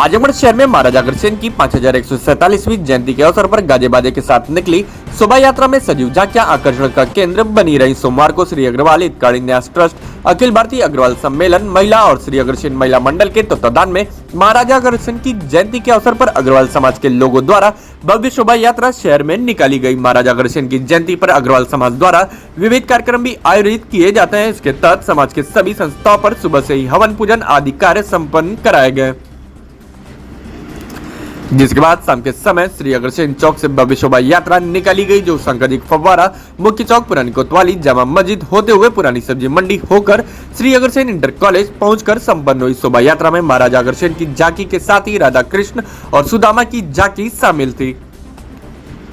आजमगढ़ शहर में महाराजा अग्रसेन की 5147वीं जयंती के अवसर पर गाजे बाजे के साथ निकली शोभा यात्रा में सजीव झांकियां आकर्षण का केंद्र बनी रही। सोमवार को श्री अग्रवाल हितकारी न्यास ट्रस्ट, अखिल भारतीय अग्रवाल सम्मेलन महिला और श्री अग्रसेन महिला मंडल के तत्वाधान में महाराजा अग्रसेन की जयंती के अवसर पर अग्रवाल समाज के लोगों द्वारा भव्य शोभा यात्रा शहर में निकाली गई। महाराजा अग्रसेन की जयंती पर अग्रवाल समाज द्वारा विविध कार्यक्रम भी आयोजित किए जाते हैं। इसके तहत समाज के सभी संस्थाओं पर सुबह से ही हवन पूजन आदि कार्य संपन्न कराए गए, जिसके बाद शाम के समय श्री अग्रसेन चौक से भव्य शोभा यात्रा निकाली गई, जो संकदिक फव्वारा, मुख्य चौक, पुरानी कोतवाली, जामा मस्जिद होते हुए पुरानी सब्जी मंडी होकर श्री अग्रसेन इंटर कॉलेज पहुंचकर संपन्न हुई। शोभा यात्रा में महाराजा अग्रसेन की झांकी के साथ ही राधा कृष्ण और सुदामा की झांकी शामिल थी।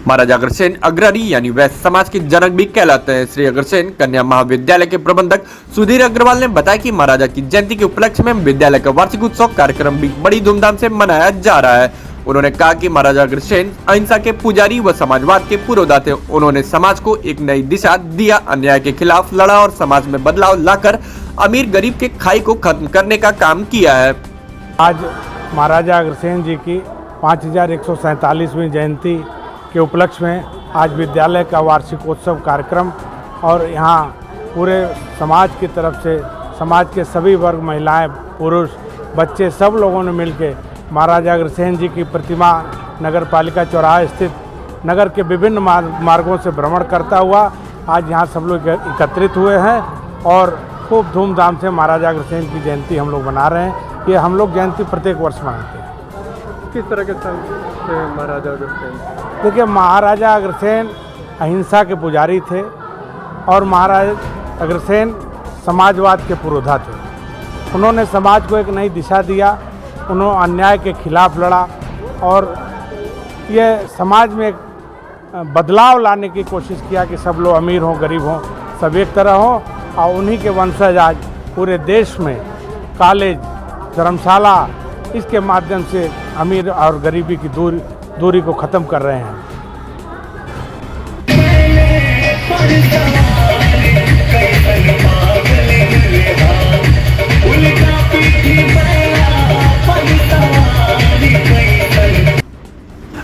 महाराजा अग्रसेन अग्रणी यानी वैश्य समाज के जनक भी कहलाते हैं। श्री अग्रसेन कन्या महाविद्यालय के प्रबंधक सुधीर अग्रवाल ने बताया कि महाराजा की जयंती के उपलक्ष्य में विद्यालय का वार्षिक उत्सव कार्यक्रम भी बड़ी धूमधाम से मनाया जा रहा है। उन्होंने कहा कि महाराजा अग्रसेन अहिंसा के पुजारी व समाजवाद के पुरोधा थे। उन्होंने समाज को एक नई दिशा दिया, अन्याय के खिलाफ लड़ा और समाज में बदलाव लाकर अमीर गरीब के खाई को खत्म करने का काम किया है। आज महाराजा अग्रसेन जी की 5147वीं जयंती के उपलक्ष्य में आज विद्यालय का वार्षिकोत्सव कार्यक्रम और यहाँ पूरे समाज की तरफ से समाज के सभी वर्ग, महिलाएं, पुरुष, बच्चे, सब लोगों ने मिलकर महाराजा अग्रसेन जी की प्रतिमा नगर पालिका चौराहा स्थित नगर के विभिन्न मार्गों से भ्रमण करता हुआ आज यहाँ सब लोग एकत्रित हुए हैं और खूब धूमधाम से महाराजा अग्रसेन की जयंती हम लोग मना रहे हैं। ये हम लोग जयंती प्रत्येक वर्ष मनाते हैं। किस तरह के थे महाराजा अग्रसेन? देखिए, महाराजा अग्रसेन अहिंसा के पुजारी थे और महाराजा अग्रसेन समाजवाद के पुरोधा थे। उन्होंने समाज को एक नई दिशा दिया, उन्होंने अन्याय के खिलाफ लड़ा और ये समाज में एक बदलाव लाने की कोशिश किया कि सब लोग अमीर हों, गरीब हों, सब एक तरह हों। और उन्हीं के वंशज आज पूरे देश में कॉलेज, धर्मशाला, इसके माध्यम से अमीर और गरीबी की दूरी को ख़त्म कर रहे हैं।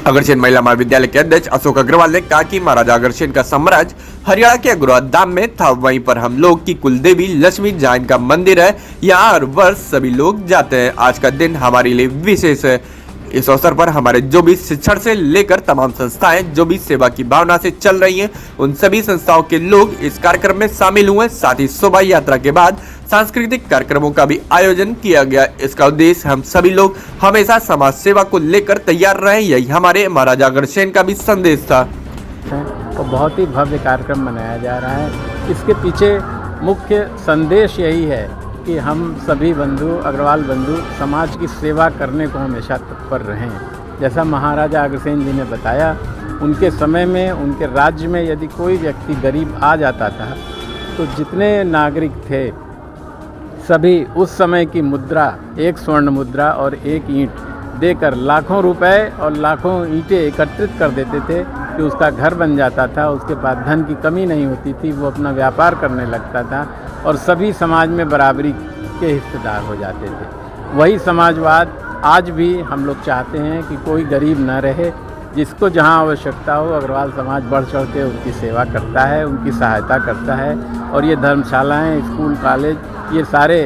अग्रसेन महिला महाविद्यालय के अध्यक्ष अशोक अग्रवाल ने कहा कि महाराजा अग्रसेन का साम्राज्य हरियाणा के अग्रवाल धाम में था। वहीं पर हम लोग की कुल देवी लक्ष्मी जैन का मंदिर है, यहाँ हर वर्ष सभी लोग जाते हैं। आज का दिन हमारे लिए विशेष है। इस अवसर पर हमारे जो भी शिक्षण से लेकर तमाम संस्थाएं जो भी सेवा की भावना से चल रही हैं, उन सभी संस्थाओं के लोग इस कार्यक्रम में शामिल हुए। साथ ही शोभा यात्रा के बाद सांस्कृतिक कार्यक्रमों का भी आयोजन किया गया। इसका उद्देश्य हम सभी लोग हमेशा समाज सेवा को लेकर तैयार रहें, यही हमारे महाराजा अग्रसेन का भी संदेश था। तो बहुत ही भव्य कार्यक्रम मनाया जा रहा है। इसके पीछे मुख्य संदेश यही है कि हम सभी बंधु, अग्रवाल बंधु, समाज की सेवा करने को हमेशा तत्पर रहें। जैसा महाराजा अग्रसेन जी ने बताया, उनके समय में, उनके राज्य में यदि कोई व्यक्ति गरीब आ जाता था तो जितने नागरिक थे सभी उस समय की मुद्रा, एक स्वर्ण मुद्रा और एक ईंट देकर लाखों रुपए और लाखों ईंटें एकत्रित कर देते थे कि उसका घर बन जाता था। उसके पास धन की कमी नहीं होती थी, वो अपना व्यापार करने लगता था और सभी समाज में बराबरी के हिस्सेदार हो जाते थे। वही समाजवाद आज भी हम लोग चाहते हैं कि कोई गरीब न रहे, जिसको जहां आवश्यकता हो अग्रवाल समाज बढ़ चढ़ के उनकी सेवा करता है, उनकी सहायता करता है। और ये धर्मशालाएँ, स्कूल, कॉलेज, ये सारे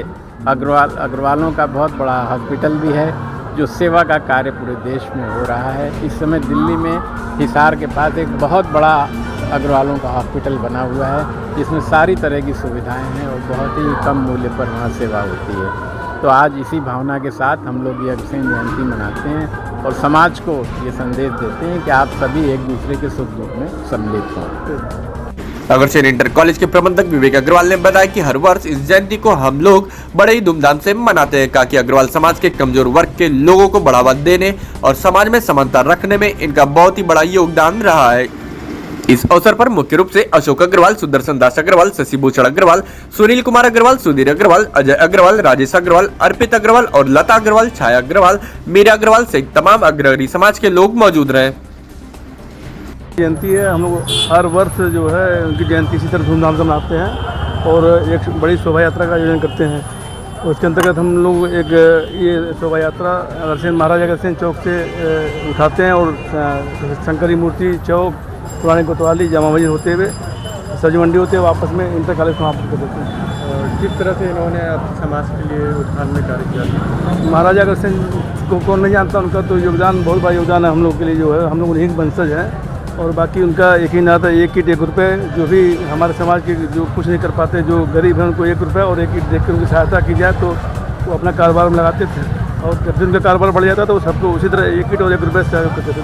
अग्रवालों का बहुत बड़ा हॉस्पिटल भी है जो सेवा का कार्य पूरे देश में हो रहा है। इस समय दिल्ली में हिसार के पास एक बहुत बड़ा अग्रवालों का हॉस्पिटल बना हुआ है जिसमें सारी तरह की सुविधाएं हैं और बहुत ही कम मूल्य पर वहाँ सेवा होती है। तो आज इसी भावना के साथ हम लोग ये अग्रसेन जयंती मनाते हैं और समाज को ये संदेश देते हैं कि आप सभी एक दूसरे के सुख दुख में सम्मिलित हों। अग्रसेन इंटर कॉलेज के प्रबंधक विवेक अग्रवाल ने बताया कि हर वर्ष इस जयंती को हम लोग बड़े ही धूमधाम से मनाते हैं। कहा कि अग्रवाल समाज के कमजोर वर्ग के लोगों को बढ़ावा देने और समाज में समानता रखने में इनका बहुत ही बड़ा योगदान रहा है। इस अवसर पर मुख्य रूप से अशोक अग्रवाल, सुदर्शन दास अग्रवाल, शशि भूषण अग्रवाल, सुनील कुमार अग्रवाल, सुधीर अग्रवाल, अजय अग्रवाल, राजेश अग्रवाल, अर्पित अग्रवाल और लता अग्रवाल, छाया अग्रवाल, मीरा अग्रवाल सहित तमाम अग्रणी समाज के लोग मौजूद रहे। जयंती है, हम लोग हर वर्ष जो है उनकी जयंती इसी तरह धूमधाम से मनाते हैं और एक बड़ी शोभा यात्रा का आयोजन करते हैं। उसके अंतर्गत हम लोग एक ये शोभा यात्रा अग्रसेन महाराजा अग्रसेन चौक से उठाते हैं और शंकरी मूर्ति चौक, पुरानी कोतवाली, जामा मस्जिद होते हुए सब्जी मंडी होते हुए वापस में इंटर कॉलेज समाप्त कर देते हैं। किस तरह से इन्होंने समाज के लिए उत्थान में कार्य किया? महाराजा अग्रसेन को कौन नहीं जानता, उनका तो योगदान, बहुत बड़ा योगदान है हम लोग के लिए जो है, हम लोग उन्हीं के वंशज हैं। और बाकी उनका एक ही नाता, एक ईंट 1 रुपये, जो भी हमारे समाज के जो कुछ नहीं कर पाते, जो गरीब हैं उनको 1 रुपये और एक ईंट देख कर उनकी सहायता की जाए तो वो अपना कारोबार में लगाते थे। और जब उनका कारोबार बढ़ जाता तो सबको उसी तरह 1 ईंट और 1 रुपये से सहयोग करते थे।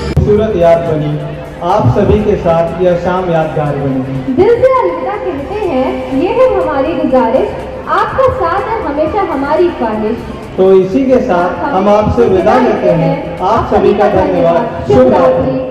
खूबसूरत याद बनी, आप सभी के साथ यह शाम यादगार बनी। दिल से अलविदा कहते हैं, ये है हमारी गुजारिश, आपका साथ है हमेशा हमारी ख्वाहिश। तो इसी के साथ हम आपसे विदा लेते हैं। आप सभी का धन्यवाद। शुभ रात्रि।